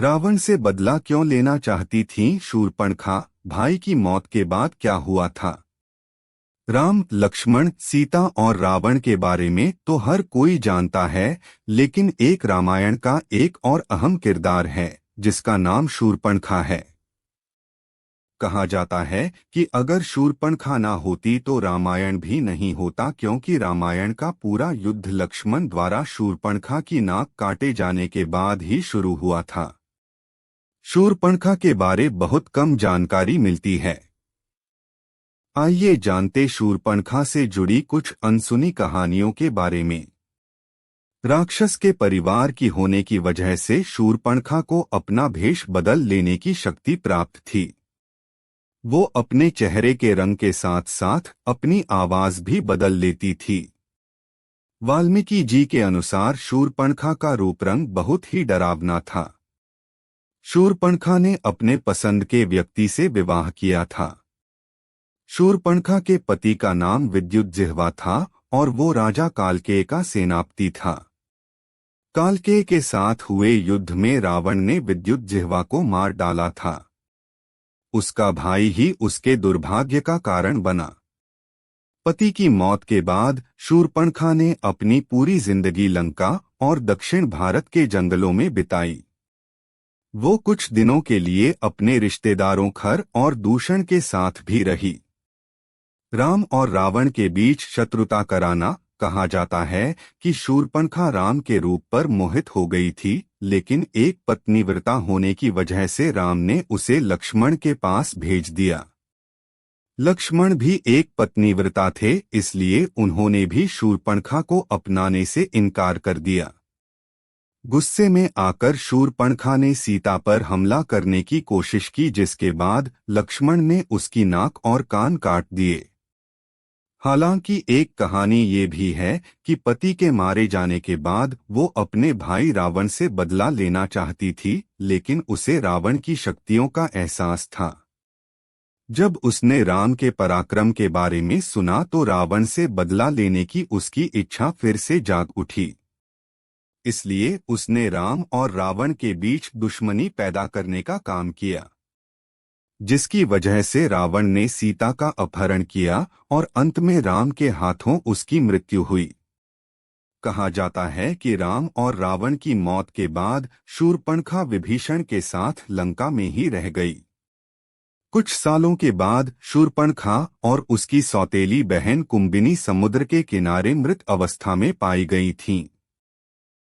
रावण से बदला क्यों लेना चाहती थीं शूर्पणखा? भाई की मौत के बाद क्या हुआ था? राम, लक्ष्मण, सीता और रावण के बारे में तो हर कोई जानता है, लेकिन एक रामायण का एक और अहम किरदार है, जिसका नाम शूर्पणखा है। कहा जाता है कि अगर शूर्पणखा ना होती तो रामायण भी नहीं होता, क्योंकि रामायण का पूरा युद्ध लक्ष्मण द्वारा शूर्पणखा की नाक काटे जाने के बाद ही शुरू हुआ था। शूर्पणखा के बारे बहुत कम जानकारी मिलती है। आइए जानते शूर्पणखा से जुड़ी कुछ अनसुनी कहानियों के बारे में। राक्षस के परिवार की होने की वजह से शूर्पणखा को अपना भेष बदल लेने की शक्ति प्राप्त थी। वो अपने चेहरे के रंग के साथ साथ अपनी आवाज भी बदल लेती थी। वाल्मीकि जी के अनुसार शूर्पणखा का रूप रंग बहुत ही डरावना था। शूर्पणखा ने अपने पसंद के व्यक्ति से विवाह किया था। शूर्पणखा के पति का नाम विद्युज्जिह्वा था और वो राजा कालकेय का सेनापति था। कालकेय के साथ हुए युद्ध में रावण ने विद्युज्जिह्वा को मार डाला था। उसका भाई ही उसके दुर्भाग्य का कारण बना। पति की मौत के बाद शूर्पणखा ने अपनी पूरी जिंदगी लंका और दक्षिण भारत के जंगलों में बिताई। वो कुछ दिनों के लिए अपने रिश्तेदारों खर और दूषण के साथ भी रही। राम और रावण के बीच शत्रुता कराना। कहा जाता है कि शूर्पणखा राम के रूप पर मोहित हो गई थी, लेकिन एक पत्नीव्रता होने की वजह से राम ने उसे लक्ष्मण के पास भेज दिया। लक्ष्मण भी एक पत्नीव्रता थे, इसलिए उन्होंने भी शूर्पणखा को अपनाने से इनकार कर दिया। गुस्से में आकर शूर्पणखा ने सीता पर हमला करने की कोशिश की, जिसके बाद लक्ष्मण ने उसकी नाक और कान काट दिए। हालांकि एक कहानी ये भी है कि पति के मारे जाने के बाद वो अपने भाई रावण से बदला लेना चाहती थी, लेकिन उसे रावण की शक्तियों का एहसास था। जब उसने राम के पराक्रम के बारे में सुना तो रावण से बदला लेने की उसकी इच्छा फिर से जाग उठी। इसलिए उसने राम और रावण के बीच दुश्मनी पैदा करने का काम किया, जिसकी वजह से रावण ने सीता का अपहरण किया और अंत में राम के हाथों उसकी मृत्यु हुई। कहा जाता है कि राम और रावण की मौत के बाद शूर्पणखा विभीषण के साथ लंका में ही रह गई। कुछ सालों के बाद शूर्पणखा और उसकी सौतेली बहन कुंभिनी समुद्र के किनारे मृत अवस्था में पाई गई थीं।